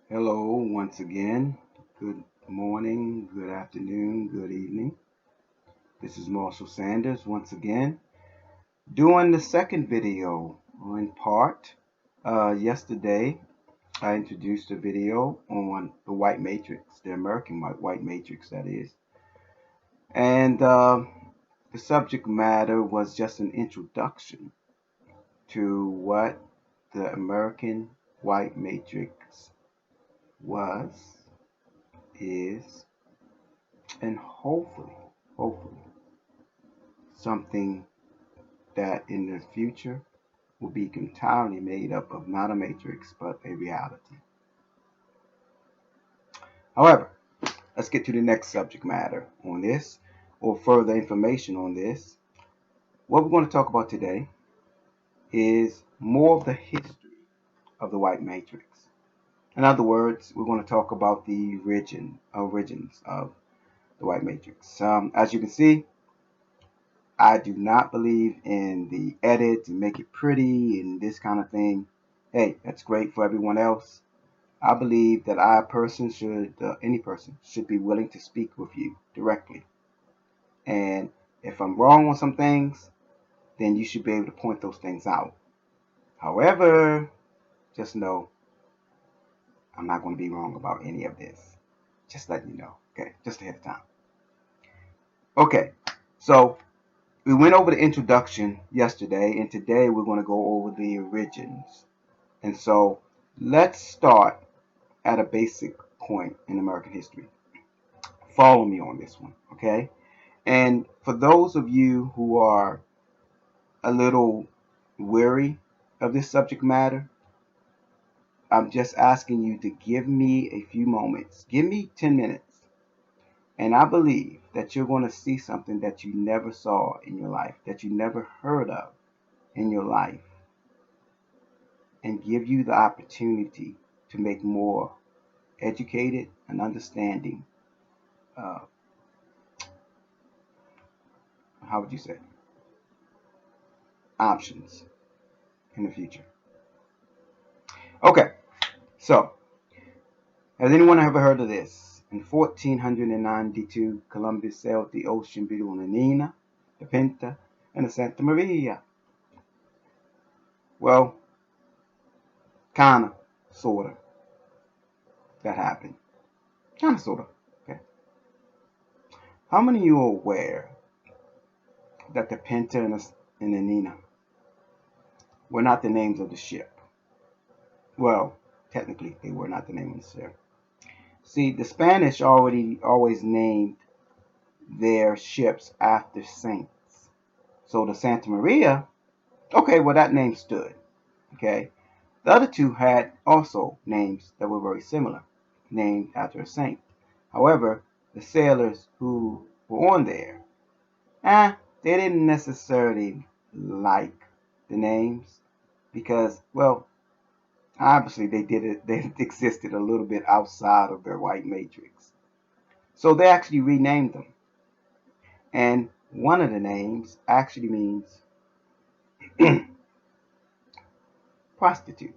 Hello, once again. Good morning, good afternoon, good evening. This is Marshall Sanders once again doing the second video in part. Yesterday, I introduced a video on the white matrix, the American white matrix, that is. And the subject matter was just an introduction to what the American white matrix was, is, and hopefully, something that in the future will be entirely made up of not a matrix but a reality. However, let's get to the next subject matter on this, or further information on this. What we're going to talk about today is more of the history of the white matrix. In other words, we're going to talk about the origins of the white matrix. As you can see, I do not believe in the edit and make it pretty and this kind of thing. Hey, that's great for everyone else. I believe that any person should be willing to speak with you directly. And if I'm wrong on some things, then you should be able to point those things out. However, just know I'm not going to be wrong about any of this. Just letting you know, okay? Just ahead of time. Okay, so we went over the introduction yesterday, and today we're going to go over the origins. And so let's start at a basic point in American history. Follow me on this one, okay? And for those of you who are a little weary of this subject matter, I'm just asking you to give me a few moments. Give me 10 minutes. And I believe that you're going to see something that you never saw in your life, that you never heard of in your life, and give you the opportunity to make more educated and understanding, uh, how would you say, options in the future. Okay, so has anyone ever heard of this? In 1492, Columbus sailed the ocean between the Nina, the Pinta, and the Santa Maria. Well, kinda, sorta, that happened. Kinda, sorta. Okay. How many of you are aware that the Pinta and the Nina were not the names of the ship? Well, technically, they were not the name of the ship. See, the Spanish always named their ships after saints. So the Santa Maria, okay, well that name stood. Okay. The other two had also names that were very similar, named after a saint. However, the sailors who were on there, they didn't necessarily like the names because, well, obviously they existed a little bit outside of their white matrix. So they actually renamed them. And one of the names actually means prostitute.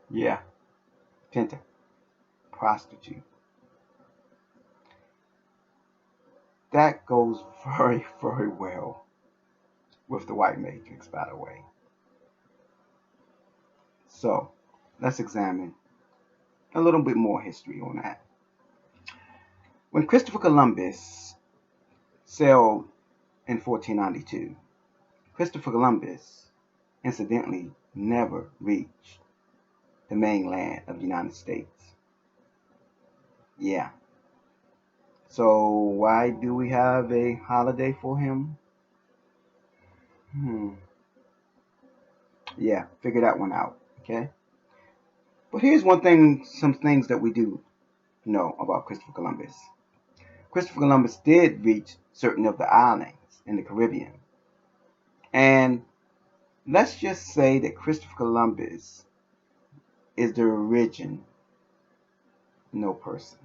Yeah, Pinta, prostitute. That goes very, very well with the white matrix, by the way. So let's examine a little bit more history on that. When Christopher Columbus sailed in 1492, Christopher Columbus incidentally never reached the mainland of the United States. Yeah. So why do we have a holiday for him? Yeah, figure that one out. Okay. But here's one thing, some things that we do know about Christopher Columbus. Christopher Columbus did reach certain of the islands in the Caribbean. And let's just say that Christopher Columbus is the original person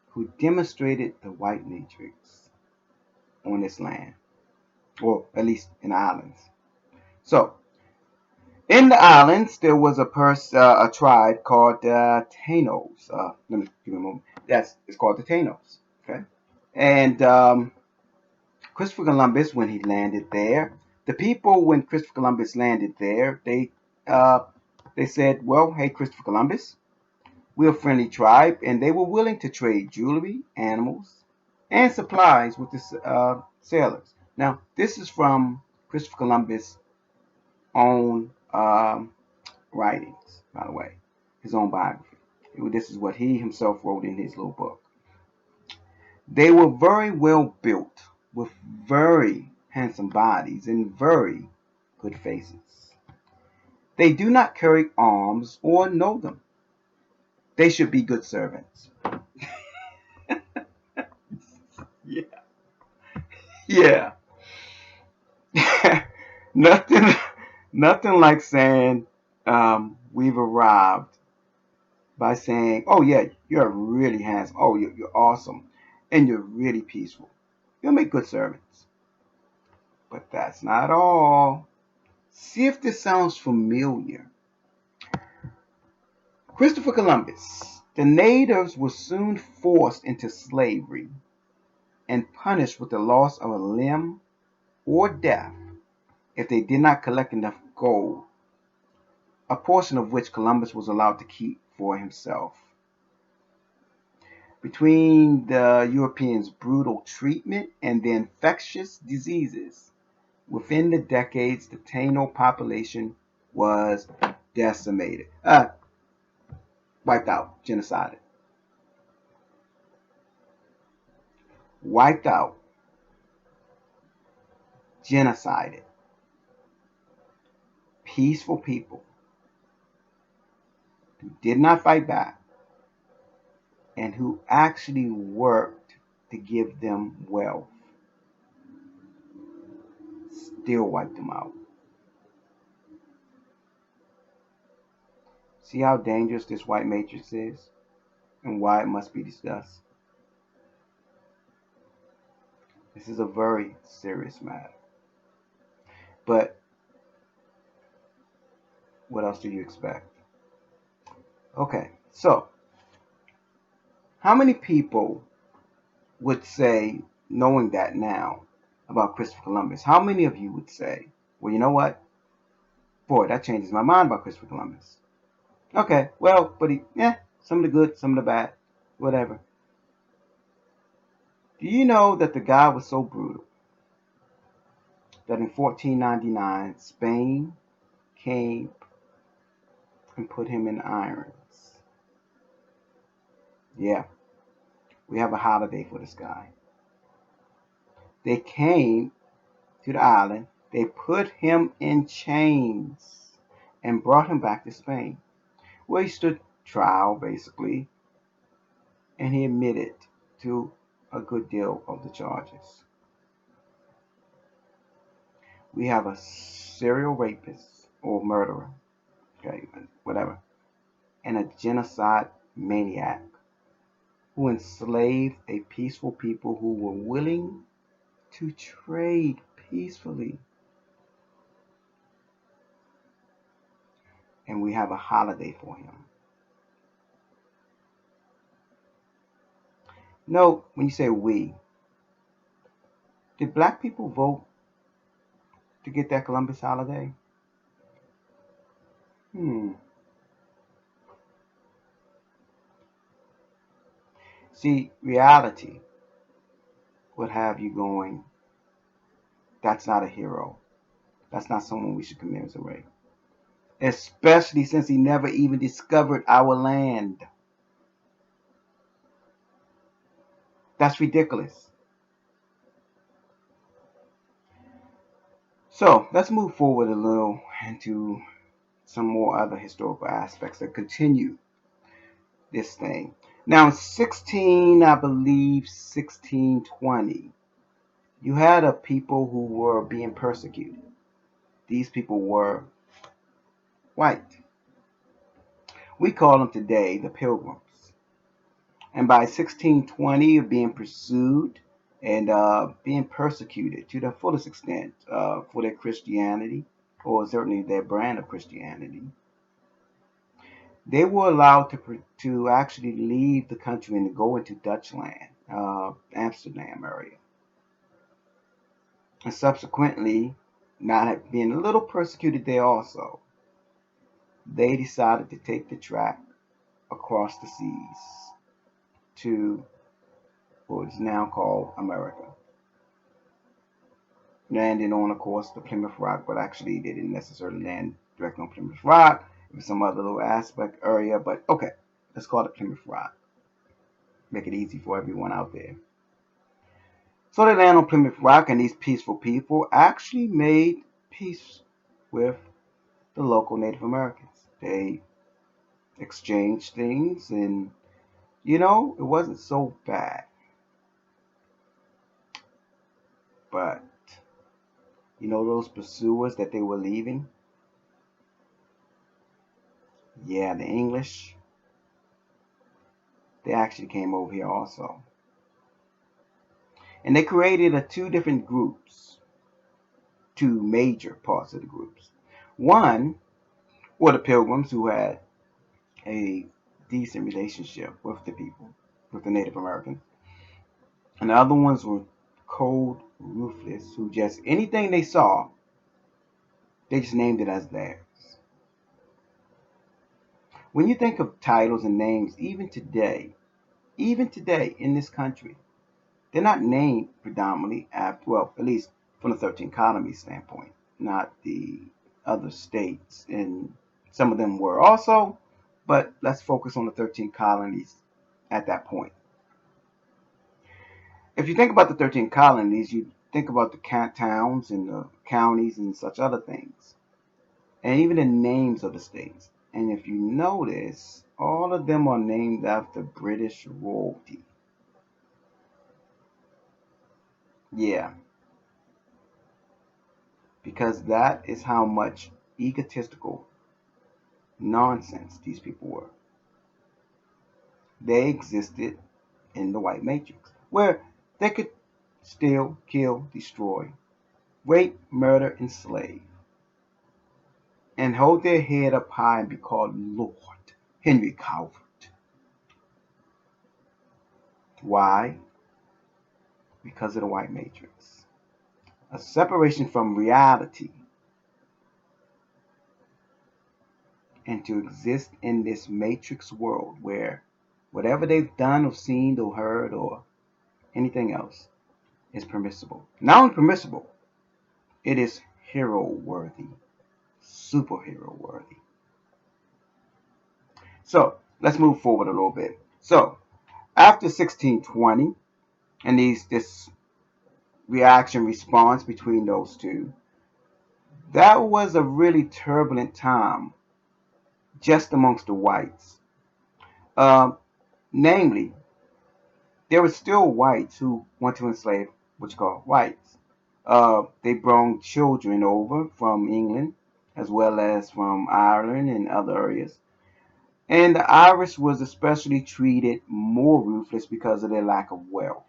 who demonstrated the white matrix on this land, or at least in the islands. So, In the islands, there was a tribe called Tanos. Let me give me a moment. It's called the Tanos. Okay, and Christopher Columbus, when he landed there, the people when Christopher Columbus landed there, uh, they said, "Well, hey, Christopher Columbus, we're a friendly tribe," and they were willing to trade jewelry, animals, and supplies with the sailors. Now, this is from Christopher Columbus' own writings, by the way, his own biography. This is what he himself wrote in his little book. They were very well built, with very handsome bodies and very good faces. They do not carry arms or know them. They should be good servants. Yeah. Yeah. nothing nothing like saying we've arrived by saying, oh yeah, you're really handsome. Oh, you're awesome. And you're really peaceful. You'll make good servants. But that's not all. See if this sounds familiar. Christopher Columbus. The natives were soon forced into slavery and punished with the loss of a limb or death if they did not collect enough gold, a portion of which Columbus was allowed to keep for himself. Between the Europeans' brutal treatment and the infectious diseases, within the decades, the Taino population was decimated, wiped out, genocided, wiped out, genocided. Peaceful people who did not fight back and who actually worked to give them wealth, still wiped them out. See how dangerous this white matrix is and why it must be discussed? This is a very serious matter. But what else do you expect? Okay, so how many people would say, knowing that now about Christopher Columbus, how many of you would say, well, you know what? Boy, that changes my mind about Christopher Columbus. Okay, well, but some of the good, some of the bad, whatever. Do you know that the guy was so brutal that in 1499 Spain came and put him in irons? Yeah, we have a holiday for this guy. They came to the island, they put him in chains and brought him back to Spain, where he stood trial basically, and he admitted to a good deal of the charges. We have a serial rapist or murderer, okay, whatever, and a genocide maniac who enslaved a peaceful people who were willing to trade peacefully. And we have a holiday for him. No, when you say we, did black people vote to get that Columbus holiday? Hmm. See, reality would have you going, that's not a hero. That's not someone we should commiserate. Especially since he never even discovered our land. That's ridiculous. So let's move forward a little into some more other historical aspects that continue this thing. Now, in 1620, you had a people who were being persecuted. These people were white. We call them today the Pilgrims. And by 1620, being pursued and being persecuted to the fullest extent for their Christianity. or certainly their brand of Christianity, they were allowed to actually leave the country and to go into Dutch land, Amsterdam area, and subsequently, not being a little persecuted there also, they decided to take the track across the seas to what is now called America, landing on, of course, the Plymouth Rock, but actually they didn't necessarily land directly on Plymouth Rock. It was some other little aspect area, but okay, let's call it Plymouth Rock. Make it easy for everyone out there. So they land on Plymouth Rock, and these peaceful people actually made peace with the local Native Americans. They exchanged things, and it wasn't so bad. But those pursuers that they were leaving, yeah, the English, they actually came over here also. And they created two different groups, two major parts of the groups. One were the Pilgrims, who had a decent relationship with the people, with the Native Americans. And the other ones were cold, ruthless, who just anything they saw, they just named it as theirs. When you think of titles and names, even today in this country, they're not named predominantly after, well, at least from the 13 colonies standpoint, not the other states. And some of them were also, but let's focus on the 13 colonies at that point. If you think about the 13 colonies, you think about the towns and the counties and such other things, and even the names of the states. And if you notice, all of them are named after British royalty. Yeah, because that is how much egotistical nonsense these people were. They existed in the white matrix, where they could steal, kill, destroy, rape, murder, enslave, and hold their head up high and be called Lord Henry Calvert. Why? Because of the white matrix. A separation from reality, and to exist in this matrix world where whatever they've done or seen or heard or anything else is permissible. Not only permissible, it is hero worthy, superhero worthy. So let's move forward a little bit. So after 1620 and this reaction response between those two, that was a really turbulent time just amongst the whites. Um, Namely, there were still whites who want to enslave what you call whites. They brought children over from England as well as from Ireland and other areas. And the Irish was especially treated more ruthless because of their lack of wealth.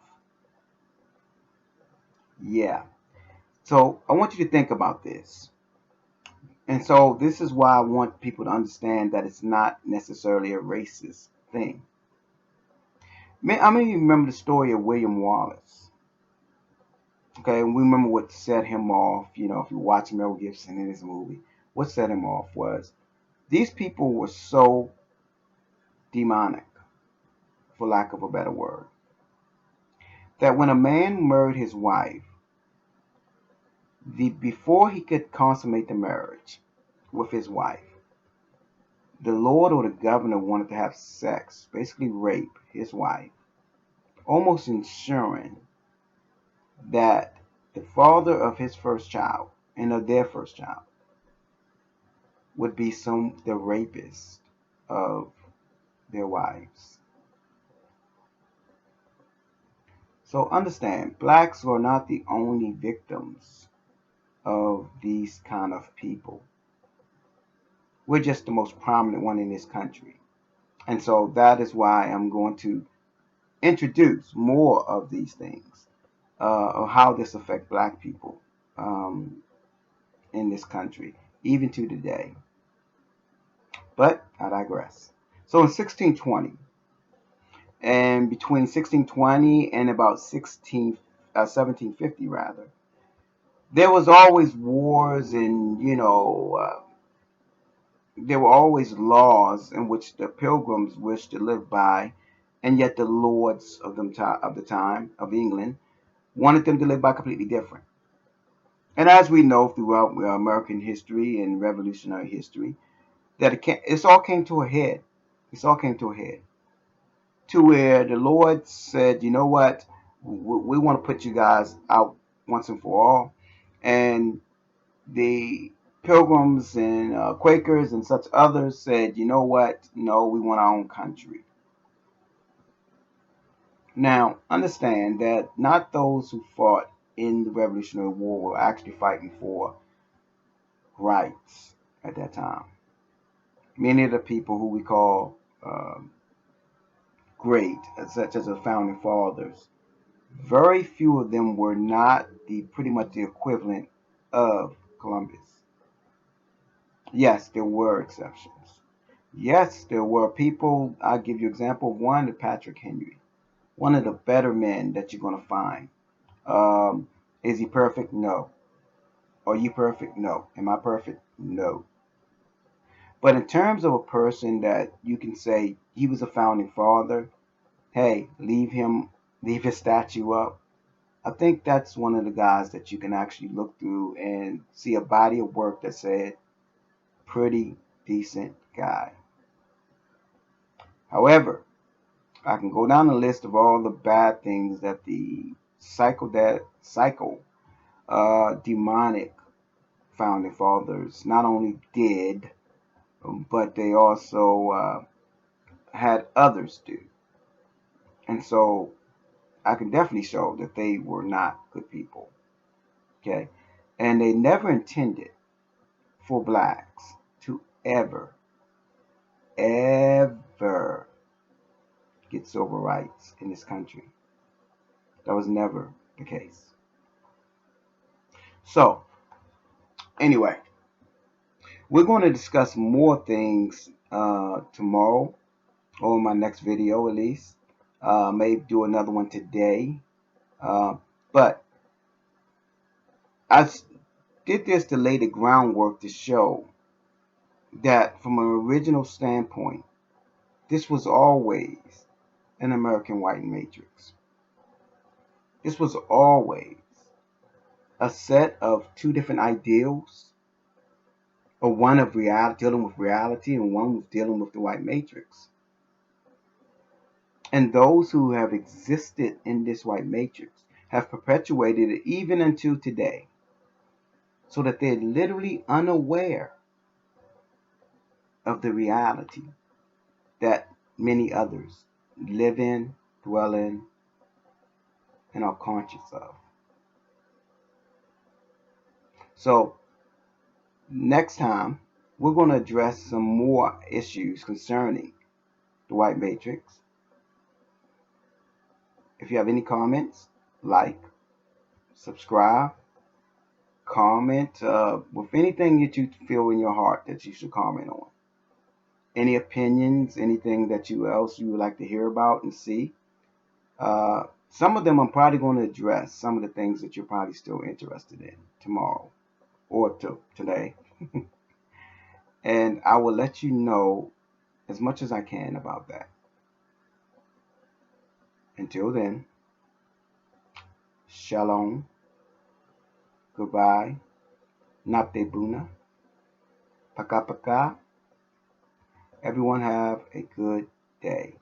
Yeah. So I want you to think about this. And so this is why I want people to understand that it's not necessarily a racist thing. How many of you remember the story of William Wallace? Okay, we remember what set him off. If you watch Mel Gibson in his movie, what set him off was these people were so demonic, for lack of a better word, that when a man murdered his wife, before he could consummate the marriage with his wife, the lord or the governor wanted to have sex, basically rape his wife, almost ensuring that the father of his first child and of their first child would be the rapist of their wives. So understand, blacks are not the only victims of these kind of people. We're just the most prominent one in this country. And so that is why I'm going to introduce more of these things, of how this affects black people in this country. even to today. But I digress. So in 1620, and between 1620 and about 1750 rather, there was always wars and, there were always laws in which the pilgrims wished to live by, and yet the lords of the time of England wanted them to live by completely different. And as we know throughout American history and revolutionary history, that it's all came to a head. It's all came to a head to where the Lord said, you know what, we want to put you guys out once and for all. And the Pilgrims and Quakers and such others said, you know what, no, we want our own country. Now, understand that not those who fought in the Revolutionary War were actually fighting for rights at that time. Many of the people who we call great, such as the founding fathers, very few of them were not pretty much the equivalent of Columbus. Yes, there were exceptions. Yes, there were people. I'll give you an example of one, Patrick Henry, one of the better men that you're going to find. Um, is he perfect? No. Are you perfect? No. Am I perfect? No. But in terms of a person that you can say he was a founding father, hey, leave his statue up. I think that's one of the guys that you can actually look through and see a body of work that said, pretty decent guy. However, I can go down the list of all the bad things that the demonic founding fathers not only did, but they also had others do. And so I can definitely show that they were not good people. Okay. And they never intended for blacks to ever get civil rights in this country. That was never the case. So, anyway, we're going to discuss more things tomorrow, or in my next video at least. Maybe do another one today. But I did this to lay the groundwork to show that from an original standpoint, this was always an American white matrix. This was always a set of two different ideals, or one of reality, dealing with reality, and one was dealing with the white matrix. And those who have existed in this white matrix have perpetuated it even until today, so that they're literally unaware of the reality that many others live in, dwell in, and are conscious of. So, next time, we're going to address some more issues concerning the white matrix. If you have any comments, like, subscribe, comment with anything that you feel in your heart that you should comment on. Any opinions, anything that you would like to hear about and see. Some of them I'm probably going to address, some of the things that you're probably still interested in tomorrow or today. And I will let you know as much as I can about that. Until then, shalom, goodbye, napte buna, paka paka. Everyone have a good day.